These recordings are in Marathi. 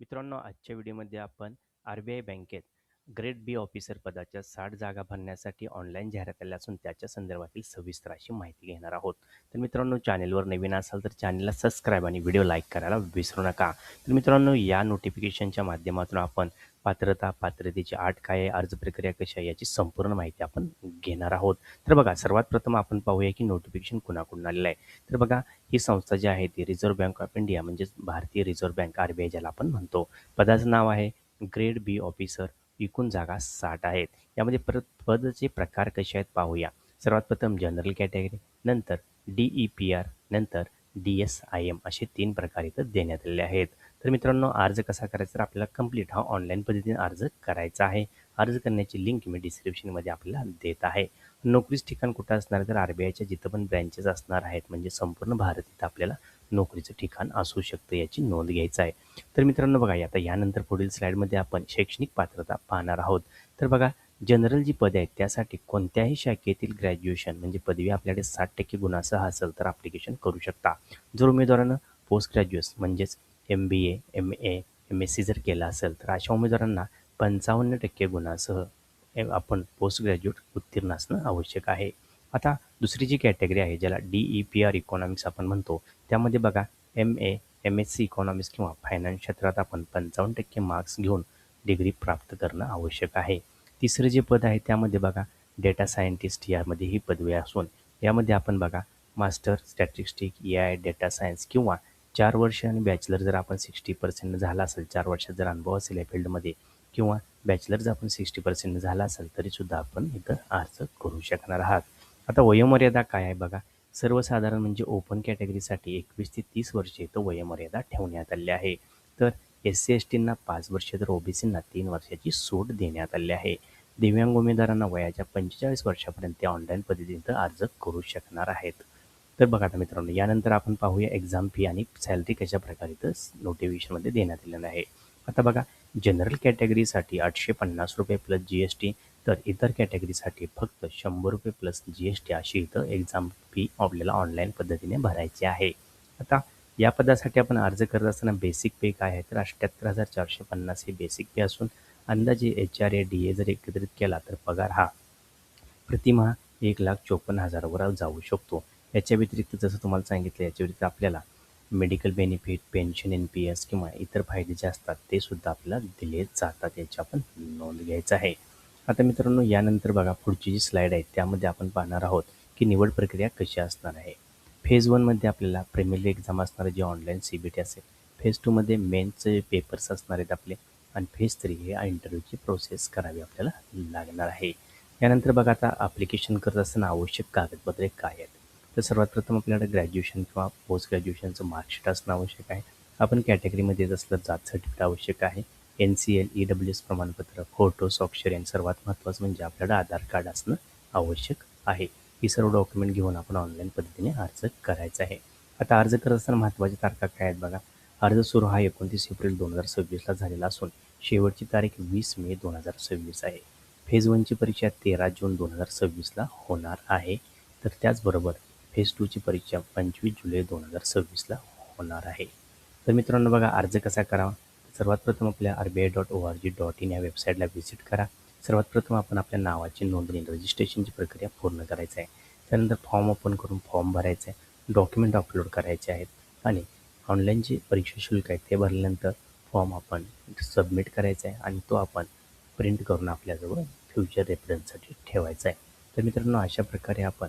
मित्रांनो, आजच्या व्हिडिओमध्ये आपण आर-बी-आय बँकेत ग्रेड बी ऑफिसर पदाच्या 60 जागा भरण्यासाठी ऑनलाईन जाहिरात आल्या असून त्याच्या संदर्भातील सविस्तर अशी माहिती घेणार आहोत. तर मित्रांनो, चॅनेलवर नवीन असाल तर चॅनेलला सबस्क्राईब आणि व्हिडिओ लाईक करायला विसरू नका. तर मित्रांनो, या नोटिफिकेशनच्या माध्यमातून आपण पात्रतेची अट काय आहे, अर्ज प्रक्रिया कशी आहे याची संपूर्ण माहिती आपण घेणार आहोत. तर बघा, सर्वात प्रथम आपण पाहूया की नोटिफिकेशन कुणाकडून आलेलं आहे. तर बघा, ही संस्था जी आहे ती रिझर्व्ह बँक ऑफ इंडिया म्हणजेच भारतीय रिझर्व्ह बँक आर-बी-आय ज्याला आपण म्हणतो. पदाचं नाव आहे ग्रेड बी ऑफिसर. एकूण जागा 60 आहेत. यामध्ये पदाचे प्रकार कसे आहेत पाहूया. सर्वात प्रथम जनरल कॅटेगरी, नंतर DEPR, नंतर DSIM असे 3 प्रकार इथं देण्यात आलेले आहेत. तर मित्रांनो, अर्ज कसा करायचा, तर आपल्याला कंप्लीट हा ऑनलाईन पद्धतीने अर्ज करायचा आहे. अर्ज करण्याची लिंक मी डिस्क्रिप्शनमध्ये आपल्याला देत आहे. नोकरीचं ठिकाण कुठं असणार, तर आर-बी-आयच्या जिथं पण ब्रँचेस असणार आहेत म्हणजे संपूर्ण भारत इथं आपल्याला नोकरीचं ठिकाण असू शकतं, याची नोंद घ्यायचं आहे. तर मित्रांनो बघा, आता यानंतर पुढील स्लाईडमध्ये आपण शैक्षणिक पात्रता पाहणार आहोत. तर बघा, जनरल जी पदे आहेत त्यासाठी कोणत्याही शाखेतील ग्रॅज्युएशन म्हणजे पदवी आपल्याकडे 60% गुणासह असेल तर ॲप्लिकेशन करू शकता. जर उमेदवारानं पोस्ट ग्रॅज्युएट म्हणजेच MBA, MA, MSc जर केला असेल तर अशा उमेदवारांना 55% गुणासह आपण पोस्ट ग्रॅज्युएट उत्तीर्ण असणं आवश्यक आहे. आता दुसरी जी कॅटेगरी आहे ज्याला DEPR इकॉनॉमिक्स आपण म्हणतो, त्यामध्ये बघा MA, MSc इकॉनॉमिक्स किंवा फायनान्स क्षेत्रात आपण 55% मार्क्स घेऊन डिग्री प्राप्त करणं आवश्यक आहे. तिसरं जे पद आहे त्यामध्ये बघा डेटा सायंटिस्ट यामध्ये ही पदवी असून यामध्ये आपण बघा master statistic, AI, data science किंवा 4 वर्ष आणि बॅचलर जर आपण 60% झाला असेल, 4 वर्षात जर अनुभव असेल या फील्डमध्ये किंवा बॅचलर जर आपण 60% झाला असेल तरीसुद्धा आपण इथं अर्ज करू शकणार आहात. आता वयोमर्यादा काय आहे बघा, सर्वसाधारण म्हणजे ओपन कॅटेगरीसाठी 21 ते 30 वर्षे इथं वयोमर्यादा ठेवण्यात आली आहे. तर SC-STंना 5 वर्षे तर OBCंना 3 वर्षाची सूट देण्यात आली आहे. दिव्यांग उमेदवारांना वयाच्या 45 वर्षापर्यंत ते ऑनलाईन पद्धतीने अर्ज करू शकणार आहेत. तर बघा आता मित्रांनो, यानंतर आपण पाहूया एक्झाम फी आणि सॅलरी कशा प्रकारे इथं नोटिफिकेशनमध्ये देण्यात आलेलं आहे. आता बघा, जनरल कॅटेगरीसाठी ₹850 प्लस GST, तर इतर कॅटेगरीसाठी फक्त ₹100 प्लस GST अशी इथं एक्झाम फी आपल्याला ऑनलाईन पद्धतीने भरायची आहे. आता या पदासाठी आपण अर्ज करत असताना बेसिक पे काय आहे, तर 78,450 ही बेसिक पे असून अंदाजे HRA, DA जर एकत्रित केला तर पगार हा प्रतिमाह 1,54,000 वर जाऊ शकतो. याच्या व्यतिरिक्त जसं तुम्हाला सांगितलं, याच्या व्यतिरिक्त आपल्याला मेडिकल बेनिफिट, पेन्शन, NPS किंवा इतर फायदे जे असतात ते सुद्धा आपल्याला दिले जातात, याची आपण नोंद घ्यायचं आहे. आता मित्रांनो, यानंतर बघा पुढची जी स्लाईड आहे त्यामध्ये आपण पाहणार आहोत की निवड प्रक्रिया कशी असणार आहे. फेज 1 मध्ये आपल्याला प्रिलिमिनरी एक्झाम असणार आहे, जे ऑनलाईन CBT असेल. फेज 2 मध्ये मेन्सचे पेपर्स असणार आहेत आपले आणि फेज 3 हे इंटरव्ह्यूची प्रोसेस करावी आपल्याला लागणार आहे. यानंतर बघा, आता ॲप्लिकेशन करत असताना आवश्यक कागदपत्रे काय आहेत. तर सर्वात प्रथम आपल्याकडे ग्रॅज्युएशन किंवा पोस्ट ग्रॅज्युएशनचं मार्कशीट असणं आवश्यक आहे. आपण कॅटेगरीमध्ये येत असलं जात सर्टिफिकेट आवश्यक आहे. NCL, EWS प्रमाणपत्र, फोटो, स्वाक्षरी आणि सर्वात महत्त्वाचं म्हणजे आपल्याला आधार कार्ड असणं आवश्यक आहे. ही सर्व डॉक्युमेंट घेऊन आपण ऑनलाईन पद्धतीने अर्ज करायचा आहे. आता अर्ज करत असताना महत्त्वाच्या तारखा काय आहेत बघा. अर्ज सुरू हा 29 एप्रिल 2026ला झालेला असून शेवटची तारीख 20 मे 2026 आहे. फेज 1ची परीक्षा 13 जून 2026ला होणार आहे. तर त्याचबरोबर फेज 2ची परीक्षा 25 जुलै 2026ला होणार आहे. तर मित्रांनो बघा, अर्ज कसा करावा. सर्वात प्रथम आपल्या RBI.org.in या वेबसाईटला व्हिजिट करा. सर्वात प्रथम आपण आपल्या नावाची नोंदणी रजिस्ट्रेशनची प्रक्रिया पूर्ण करायची आहे. त्यानंतर फॉर्म ओपन करून फॉर्म भरायचा आहे, डॉक्युमेंट अपलोड करायचे आहेत आणि ऑनलाईन जे परीक्षा शुल्क आहे ते भरल्यानंतर फॉर्म आपण सबमिट करायचा आहे आणि तो आपण प्रिंट करून आपल्याजवळ फ्युचर रेफरन्ससाठी ठेवायचा आहे. तर मित्रांनो, अशा प्रकारे आपण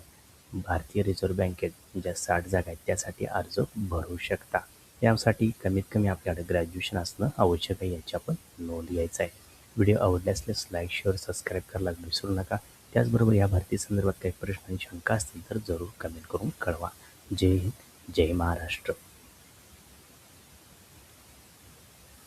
भारतीय रिझर्व्ह बँकेत ज्या 60 जागा आहेत त्यासाठी अर्ज भरू शकता. यासाठी कमीत कमी आपल्याकडे ग्रॅज्युएशन असणं आवश्यक आहे, याची आपण नोंद घ्यायचं आहे. व्हिडिओ आवडले असल्यास लाईक, शेअर, सबस्क्राईब करायला विसरू नका. त्याचबरोबर या भरती संदर्भात काही प्रश्न आणि शंका असतील तर जरूर कमेंट करून कळवा. जय हिंद, जय महाराष्ट्र.